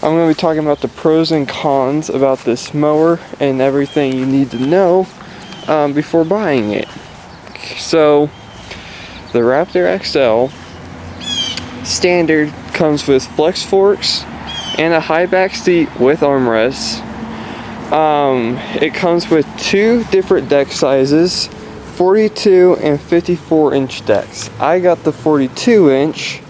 I'm going to be talking about the pros and cons about this mower and everything you need to know before buying it. So, the Raptor XL standard comes with flex forks and a high back seat with armrests. It comes with two different deck sizes, 42 and 54 inch decks. I got the 42 inch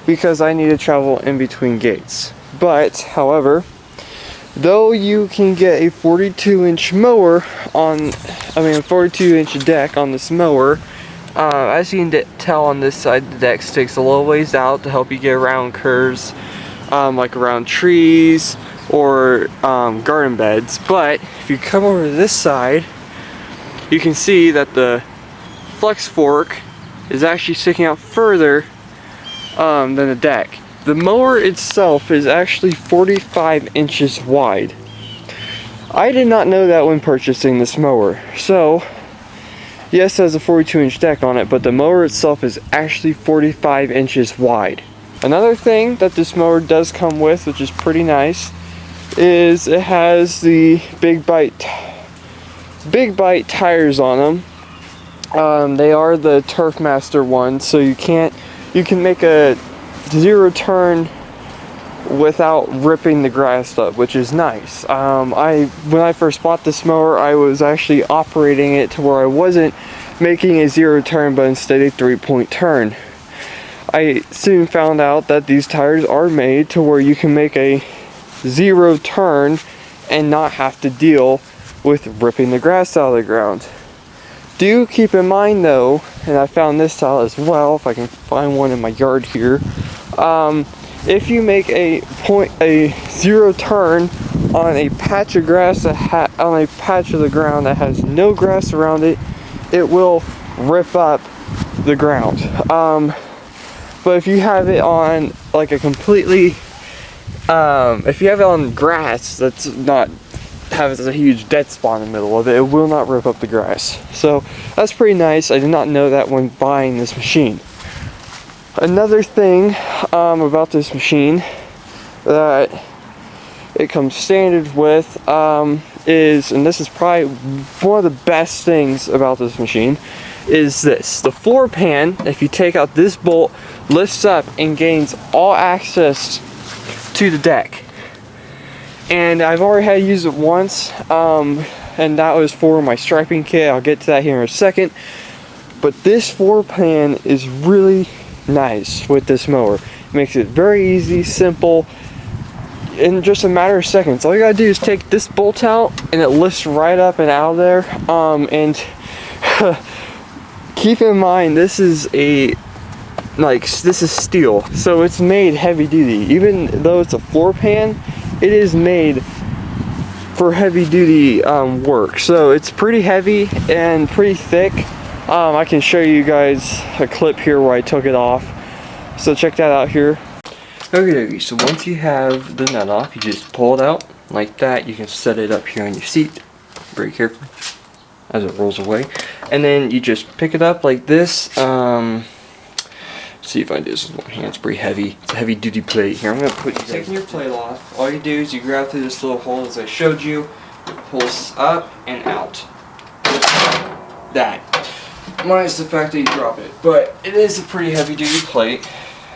because I need to travel in between gates. But, however, though you can get a 42 inch mower on, 42 inch deck on this mower, as you can tell on this side, the deck sticks a little ways out to help you get around curves, like around trees or garden beds. But if you come over to this side, you can see that the flex fork is actually sticking out further than the deck. The mower itself is actually 45 inches wide. I did not know that when purchasing this mower. So, yes, it has a 42 inch deck on it, but the mower itself is actually 45 inches wide. Another thing that this mower does come with, which is pretty nice, is it has the big bite tires on them. They are the Turfmaster ones, so you can make a zero turn without ripping the grass up, which is nice. When I first bought this mower, I was actually operating it to where I wasn't making a zero turn, but instead a 3-point turn. I soon found out that these tires are made to where you can make a zero turn and not have to deal with ripping the grass out of the ground. Do keep in mind though, and I found this out as well, if I can find one in my yard here, if you make a zero turn on a patch of grass on a patch of the ground that has no grass around it, it will rip up the ground. But if you have it on like a completely, if you have it on grass that's not has a huge dead spot in the middle of it, it will not rip up the grass. So that's pretty nice. I did not know that when buying this machine. Another thing about this machine that it comes standard with is, and this is probably one of the best things about this machine, is this. The floor pan, if you take out this bolt, lifts up and gains all access to the deck. And I've already had to use it once, and that was for my striping kit. I'll get to that here in a second. But this floor pan is really nice with this mower. It makes it very easy, simple, in just a matter of seconds. All you gotta do is take this bolt out and it lifts right up and out of there. And keep in mind, this is steel, so it's made heavy duty. Even though it's a floor pan, it is made for heavy duty work. So it's pretty heavy and pretty thick. I can show you guys a clip here where I took it off. So check that out here. Okay, so once you have the nut off, you just pull it out like that. You can set it up here on your seat very carefully as it rolls away. And then you just pick it up like this. See if I do this with one hand. It's pretty heavy. It's a heavy duty plate. Here, I'm going to put you taking your plate off. All you do is you grab through this little hole as I showed you. It pulls up and out. That. Minus the fact that you drop it. But it is a pretty heavy duty plate.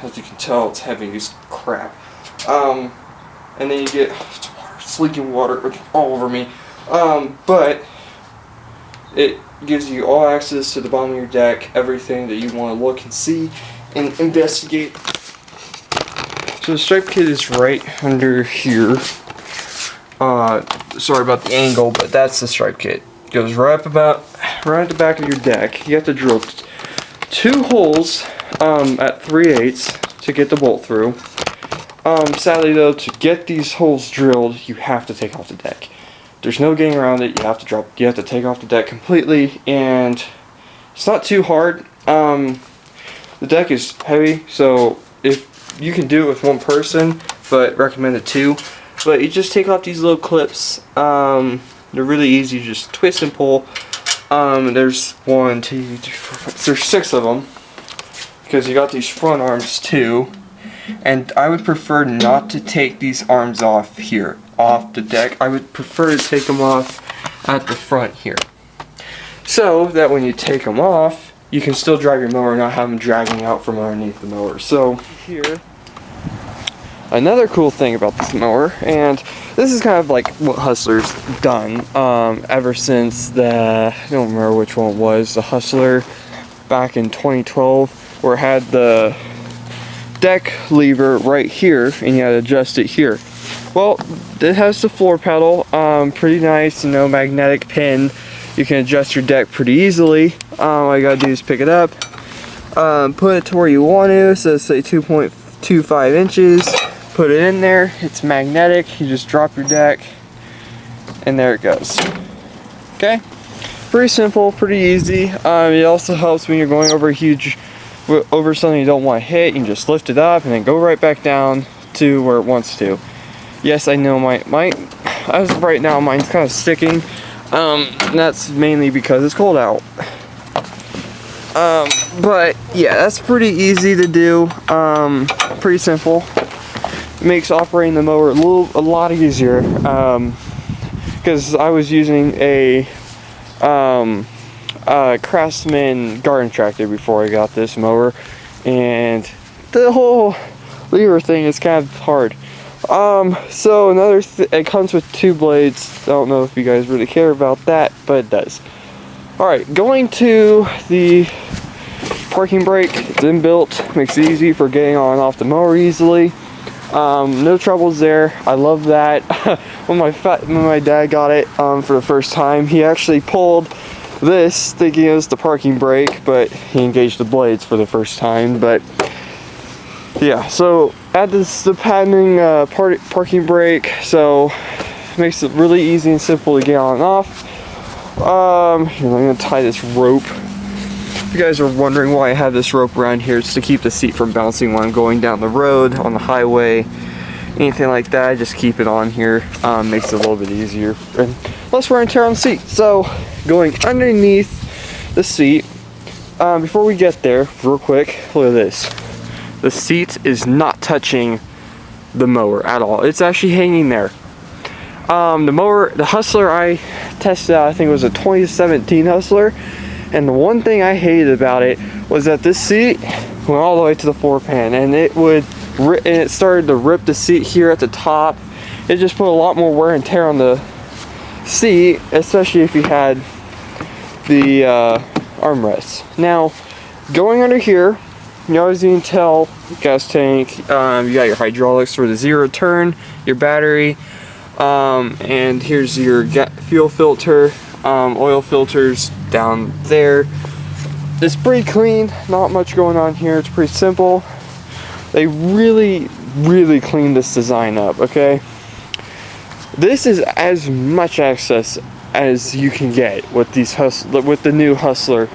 As you can tell, it's heavy as crap. And then you get it's leaking water all over me. But it gives you all access to the bottom of your deck, everything that you want to look and see and investigate. So the stripe kit is right under here. Sorry about the angle, but that's the stripe kit. It goes right at the back of your deck. You have to drill two holes at 3/8 to get the bolt through. Sadly though, to get these holes drilled, you have to take off the deck. There's no getting around it. You have to take off the deck completely, and it's not too hard. The deck is heavy, so if you can do it with one person, but recommend it two. But you just take off these little clips. They're really easy. You just twist and pull. There's 1, 2, 3, 4, 5, there's 6 of them, because you got these front arms too. And I would prefer not to take these arms off here, off the deck. I would prefer to take them off at the front here, so that when you take them off, you can still drive your mower and not have them dragging out from underneath the mower. So here, another cool thing about this mower, and this is kind of like what Hustler's done ever since I don't remember which one it was, the Hustler back in 2012, where it had the deck lever right here and you had to adjust it here. Well, it has the floor pedal, pretty nice, you know, magnetic pin. You can adjust your deck pretty easily. All you gotta do is pick it up, put it to where you want to, so say 2.25 inches, put it in there. It's magnetic. You just drop your deck and there it goes. Okay, pretty simple, pretty easy. It also helps when you're going over over something you don't want to hit. You can just lift it up and then go right back down to where it wants to. Yes, I know my as of right now mine's kind of sticking. And that's mainly because it's cold out. But yeah, that's pretty easy to do. Pretty simple. It makes operating the mower a lot easier. Because I was using a Craftsman garden tractor before I got this mower, and the whole lever thing is kind of hard. So another it comes with 2 blades. I don't know if you guys really care about that, but it does. Alright, going to the parking brake. It's inbuilt, makes it easy for getting on and off the mower easily. No troubles there. I love that. when my dad got it for the first time, he actually pulled this thinking it was the parking brake, but he engaged the blades for the first time. But yeah, so add the padding parking brake, so it makes it really easy and simple to get on and off. Here, I'm gonna tie this rope. If you guys are wondering why I have this rope around here, it's to keep the seat from bouncing when I'm going down the road, on the highway, anything like that. I just keep it on here. Makes it a little bit easier and less wear and tear on the seat. So going underneath the seat, before we get there, real quick, look at this. The seat is not touching the mower at all. It's actually hanging there. The Hustler I tested out, I think it was a 2017 Hustler, and the one thing I hated about it was that this seat went all the way to the floor pan, and it started to rip the seat here at the top. It just put a lot more wear and tear on the seat, especially if you had the armrests. Now, going under here, you always need to tell gas tank, you got your hydraulics for the 0 turn, your battery, and here's your fuel filter, oil filters down there. It's pretty clean, not much going on here, it's pretty simple. They really cleaned this design up, okay? This is as much access as you can get with with the new Hustler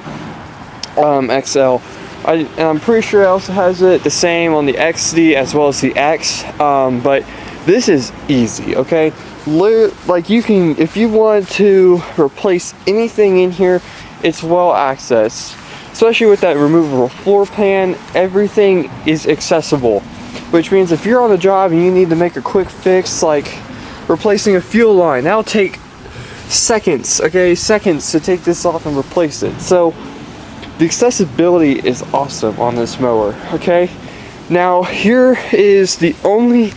XL. I'm pretty sure it also has it the same on the XD as well as the X, but this is easy, okay? Like you can, if you want to replace anything in here, it's well accessed. Especially with that removable floor pan, everything is accessible. Which means if you're on the job and you need to make a quick fix, like replacing a fuel line, that'll take seconds, okay? Seconds to take this off and replace it. So the accessibility is awesome on this mower, okay? Now here is the only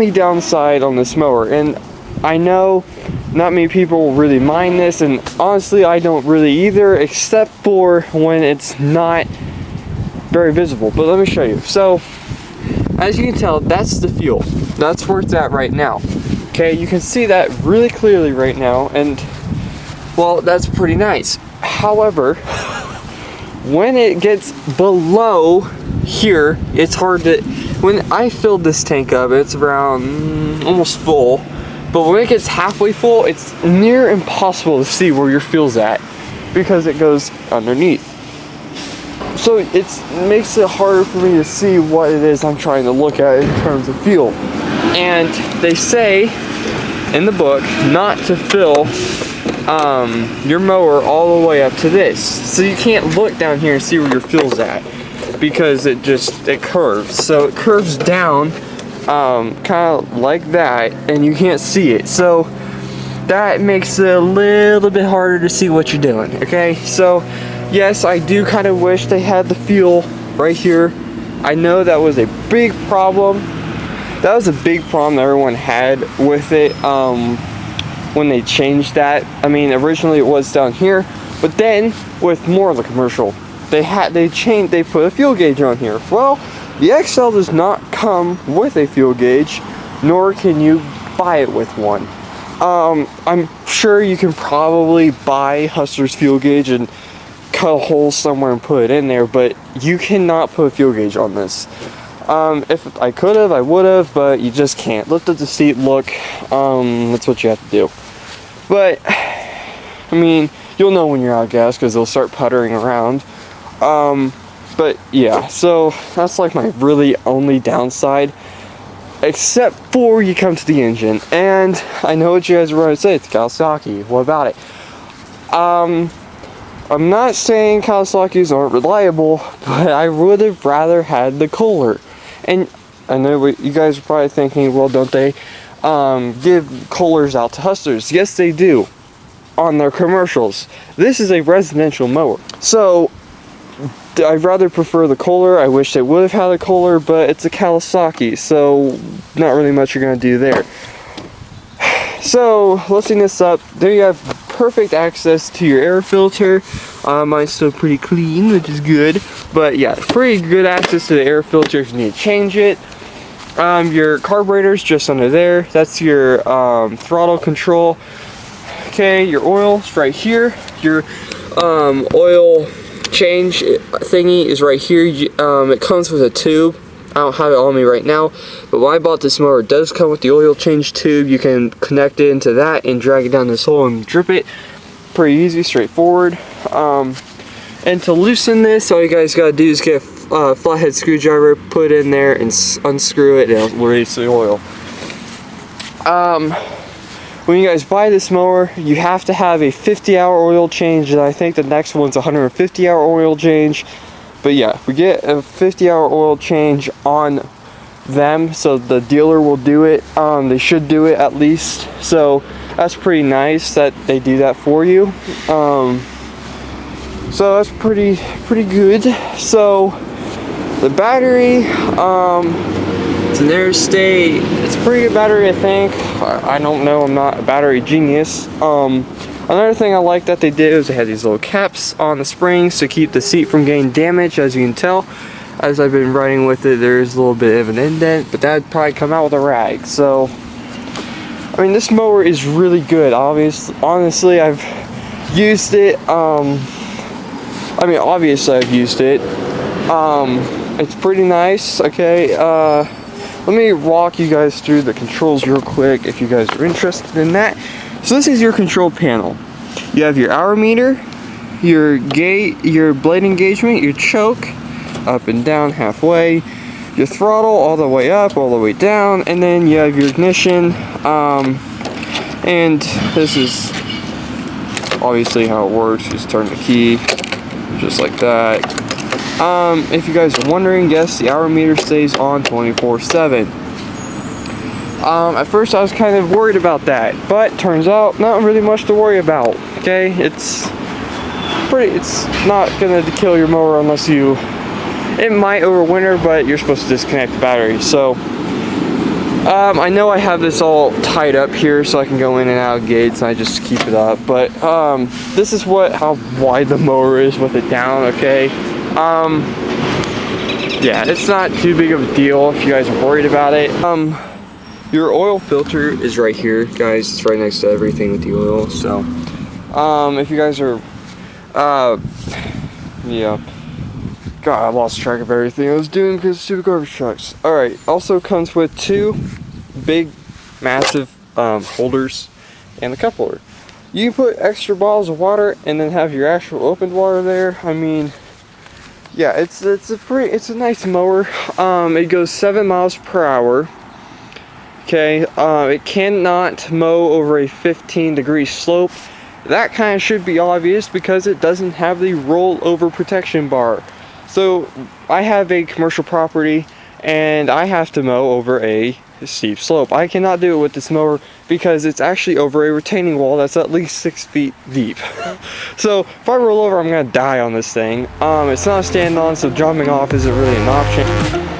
downside on this mower, and I know not many people really mind this, and honestly I don't really either, except for when it's not very visible. But let me show you. So as you can tell, that's the fuel. That's where it's at right now. Okay, you can see that really clearly right now, and well, that's pretty nice. However, when it gets below here, it's hard to, when I filled this tank up, it's around almost full, but when it gets halfway full, it's near impossible to see where your fuel's at because it goes underneath. So it makes it harder for me to see what it is I'm trying to look at in terms of fuel. And they say in the book not to fill your mower all the way up to this, so you can't look down here and see where your fuel's at. because it curves. So it curves down kind of like that, and you can't see it. So that makes it a little bit harder to see what you're doing, okay? So yes, I do kind of wish they had the fuel right here. I know that was a big problem. That was a big problem that everyone had with it when they changed that. I mean, originally it was down here, but then with more of the commercial, they put a fuel gauge on here. Well, the XL does not come with a fuel gauge, nor can you buy it with one. I'm sure you can probably buy Hustler's fuel gauge and cut a hole somewhere and put it in there, but you cannot put a fuel gauge on this. If I could have, I would have, but you just can't. Lift up the seat, look, that's what you have to do. But, I mean, you'll know when you're out of gas because they'll start puttering around. But yeah, so that's like my really only downside, except for you come to the engine. And I know what you guys are going to say, it's Kawasaki. What about it? I'm not saying Kawasaki's aren't reliable, but I would have rather had the Kohler. And I know what you guys are probably thinking, well, don't they give Kohlers out to Hustlers? Yes, they do, on their commercials. This is a residential mower, so I'd rather prefer the Kohler. I wish they would have had a Kohler, but it's a Kawasaki, so not really much you're going to do there. So, lifting this up, there you have perfect access to your air filter. Mine's still pretty clean, which is good. But yeah, pretty good access to the air filter if you need to change it. Your carburetor's just under there. That's your throttle control. Okay, your oil's right here. Your oil change thingy is right here. It comes with a tube. I don't have it on me right now, but when I bought this mower, it does come with the oil change tube. You can connect it into that and drag it down this hole and drip it. Pretty easy, straightforward. And to loosen this, all you guys gotta do is get a flathead screwdriver, put it in there, and unscrew it, and it'll release the oil. When you guys buy this mower, you have to have a 50-hour oil change, and I think the next one's a 150-hour oil change. But yeah, we get a 50-hour oil change on them, so the dealer will do it. They should do it at least, so that's pretty nice that they do that for you. So that's pretty good. So the battery, it's an Airstay. It's a pretty good battery, I think. I don't know, I'm not a battery genius. Another thing I like that they did is they had these little caps on the springs to keep the seat from getting damaged. As you can tell, as I've been riding with it, there's a little bit of an indent, but that'd probably come out with a rag. So, I mean, this mower is really good. Honestly, I've used it. Obviously I've used it. It's pretty nice. Okay, let me walk you guys through the controls real quick if you guys are interested in that. So this is your control panel. You have your hour meter, your gate, your blade engagement, your choke, up and down halfway, your throttle all the way up, all the way down, and then you have your ignition. And this is obviously how it works. Just turn the key, just like that. If you guys are wondering, yes, the hour meter stays on 24/7. At first I was kind of worried about that, but turns out not really much to worry about. Okay, it's not gonna kill your mower unless it might overwinter, but you're supposed to disconnect the battery. So I know I have this all tied up here so I can go in and out of gates, and I just keep it up. But this is how wide the mower is with it down. Okay, yeah, it's not too big of a deal if you guys are worried about it. Your oil filter is right here, guys. It's right next to everything with the oil. So if you guys are yeah, God, I lost track of everything I was doing because of stupid garbage trucks. Alright, also comes with two big, massive holders and the cup holder. You can put extra bottles of water and then have your actual opened water there. I mean, yeah, it's a nice mower. It goes 7 miles per hour. Okay, it cannot mow over a 15-degree slope. That kind of should be obvious because it doesn't have the rollover protection bar. So I have a commercial property and I have to mow over a steep slope. I cannot do it with this mower because it's actually over a retaining wall that's at least 6 feet deep. So if I roll over, I'm gonna die on this thing. It's not a stand-on, so jumping off isn't really an option.